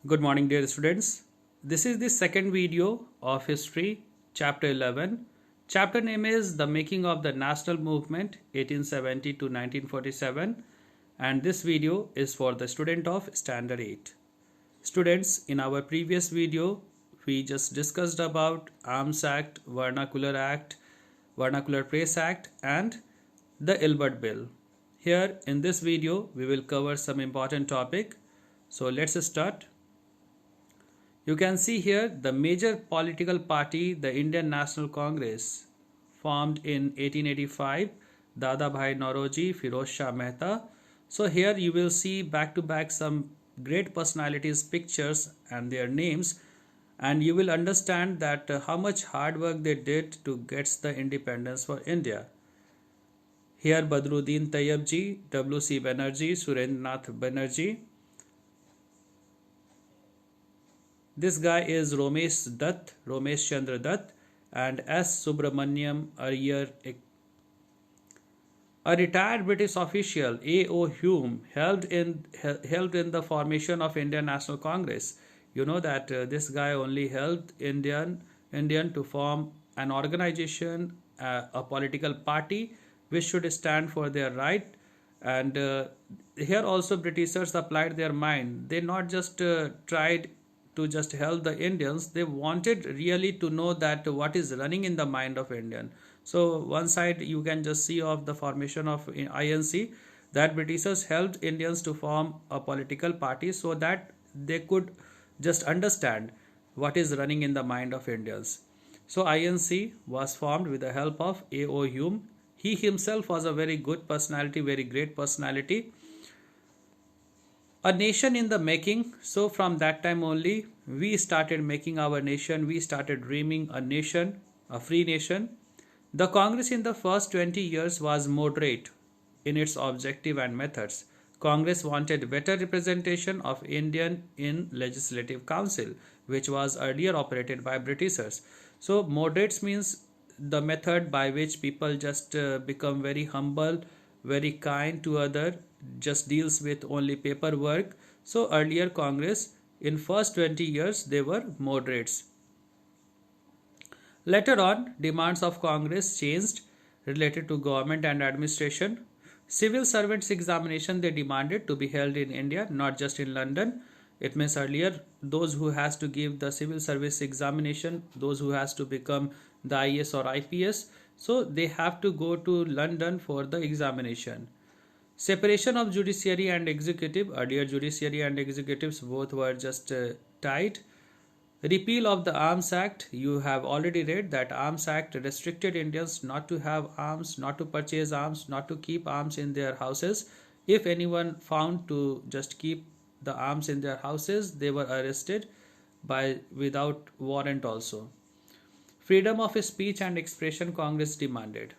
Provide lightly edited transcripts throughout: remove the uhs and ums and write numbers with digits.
Good morning, dear students. This is the second video of History, Chapter 11. Chapter name is The Making of the National Movement 1870 to 1947, and this video is for the student of Standard 8. Students, in our previous video, we just discussed about Arms Act, Vernacular Press Act, and the Ilbert Bill. Here in this video, we will cover some important topic. So let's start. You can see here the major political party, the Indian National Congress, formed in 1885, Dadabhai Nauroji, Firoz Shah Mehta. So here you will see back to back some great personalities, pictures and their names, and you will understand that how much hard work they did to get the independence for India. Here Badruddin Tayyabji, W.C. Banerjee, Surendranath Banerjee. This guy is Romesh Chandra Dutt, and S. Subramaniam Iyer. A retired British official, A.O. Hume, helped in the formation of Indian National Congress. You know that this guy only helped Indian to form an organization, a political party which should stand for their right. And here also Britishers applied their mind. They not just tried to just help the Indians, they wanted really to know that what is running in the mind of Indian. So one side you can just see of the formation of INC, that Britishers helped Indians to form a political party so that they could just understand what is running in the mind of Indians. So INC was formed with the help of A.O. Hume. He himself was a very good personality, very great personality. A nation in the making. So from that time only we started making our nation. We started dreaming a nation, a free nation. The Congress in the first 20 years was moderate in its objective and methods. Congress wanted better representation of Indian in Legislative Council, which was earlier operated by Britishers. So moderates means the method by which people just become very humble, very kind to other, just deals with only paperwork. So earlier Congress in first 20 years they were moderates. Later on, demands of Congress changed related to government and administration. Civil servants examination they demanded to be held in India, not just in London. It means earlier those who has to give the civil service examination, those who has to become the IAS or IPS, so they have to go to London for the examination. Separation of judiciary and executive. Earlier judiciary and executives both were just tied. Repeal of the Arms Act. You have already read that Arms Act restricted Indians not to have arms, not to purchase arms, not to keep arms in their houses. If anyone found to just keep the arms in their houses, they were arrested without warrant also. Freedom of speech and expression Congress demanded.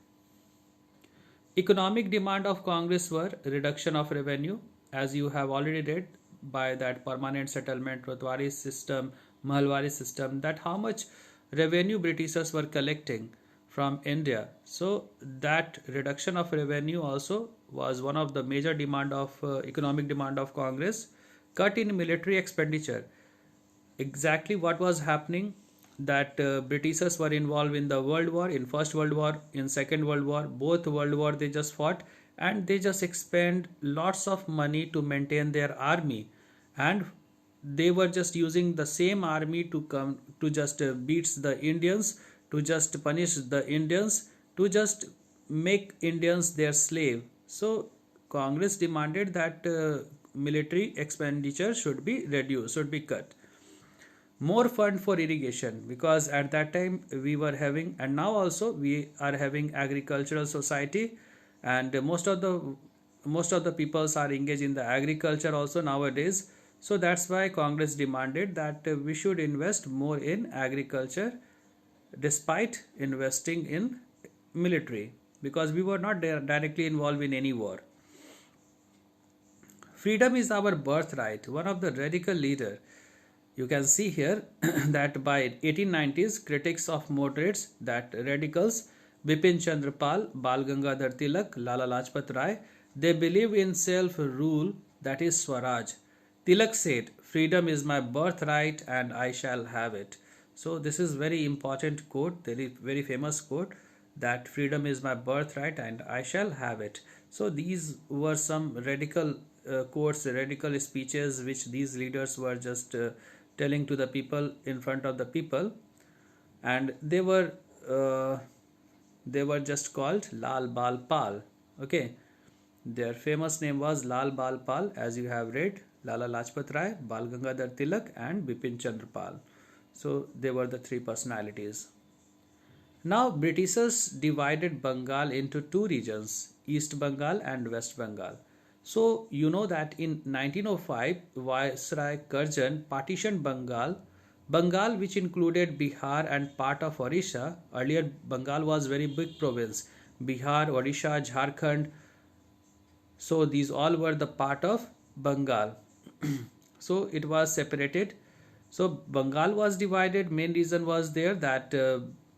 Economic demand of Congress were reduction of revenue, as you have already read by that permanent settlement, Rotwari system, Mahalwari system, that how much revenue Britishers were collecting from India. So that reduction of revenue also was one of the major demand of economic demand of Congress. Cut in military expenditure. Exactly what was happening, that Britishers were involved in the World War, in First World War, in Second World War, both World War they just fought, and they just expend lots of money to maintain their army, and they were just using the same army to come to just beat the Indians, to just punish the Indians, to just make Indians their slave. So Congress demanded that military expenditure should be reduced, should be cut. More fund for irrigation, because at that time we were having, and now also we are having agricultural society, and most of the peoples are engaged in the agriculture also nowadays. So that's why Congress demanded that we should invest more in agriculture despite investing in military, because we were not directly involved in any war. Freedom is our birthright. One of the radical leader. You can see here that by 1890s, critics of moderates, that radicals, Bipin Chandra Pal, Bal Gangadhar Tilak, Lala Lajpat Rai, they believe in self-rule, that is Swaraj. Tilak said, freedom is my birthright and I shall have it. So this is very important quote, very famous quote, that freedom is my birthright and I shall have it. So these were some radical quotes, radical speeches which these leaders were just telling to the people in front of the people, and they were just called Lal Bal Pal. Okay, their famous name was Lal Bal Pal, as you have read, Lala Lajpat Rai, Bal Gangadhar Tilak, and Bipin Chandra Pal. So they were the three personalities. Now Britishers divided Bengal into two regions, East Bengal and West Bengal. So you know that in 1905, Viceroy Curzon partitioned Bengal, which included Bihar and part of Orissa. Earlier Bengal was very big province. Bihar, Orissa, Jharkhand. So these all were the part of Bengal. So it was separated. So Bengal was divided. Main reason was there that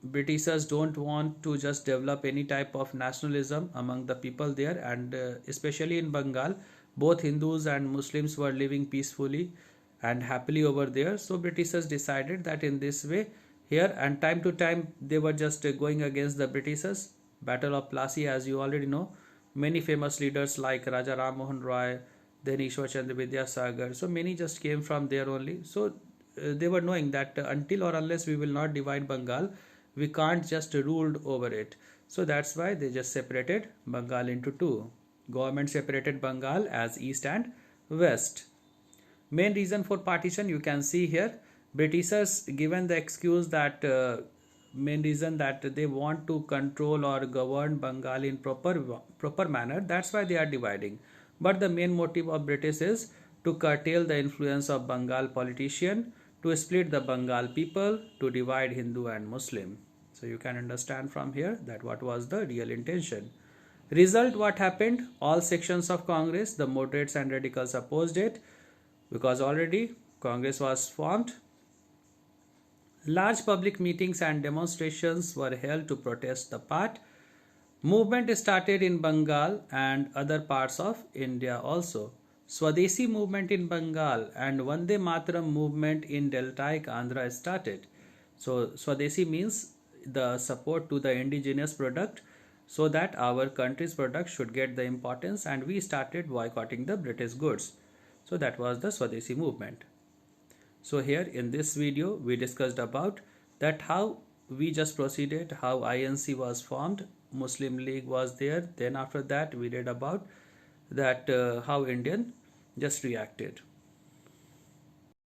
Britishers don't want to just develop any type of nationalism among the people there, and especially in Bengal, both Hindus and Muslims were living peacefully and happily over there. So Britishers decided that in this way here, and time to time they were just going against the Britishers. Battle of Plassey, as you already know, many famous leaders like Raja Ram Mohan Roy, then Ishwar Chandra Vidyasagar, so many just came from there only. So they were knowing that until or unless we will not divide Bengal, we can't just rule over it. So that's why they just separated Bengal into two. Government separated Bengal as East and West. Main reason for partition you can see here. Britishers given the excuse that main reason that they want to control or govern Bengal in proper manner. That's why they are dividing. But the main motive of British is to curtail the influence of Bengal politician, to split the Bengal people, to divide Hindu and Muslim. So you can understand from here that what was the real intention. Result, what happened? All sections of Congress, the moderates and radicals, opposed it, because already Congress was formed. Large public meetings and demonstrations were held to protest the part. Movement started in Bengal and other parts of India also. Swadeshi movement in Bengal and Vande Mataram movement in Deltaic Andhra started. So Swadeshi means the support to the indigenous product, so that our country's product should get the importance, and we started boycotting the British goods. So that was the Swadeshi movement. So here in this video we discussed about that how we just proceeded, how INC was formed, Muslim League was there, then after that we read about that how Indian just reacted.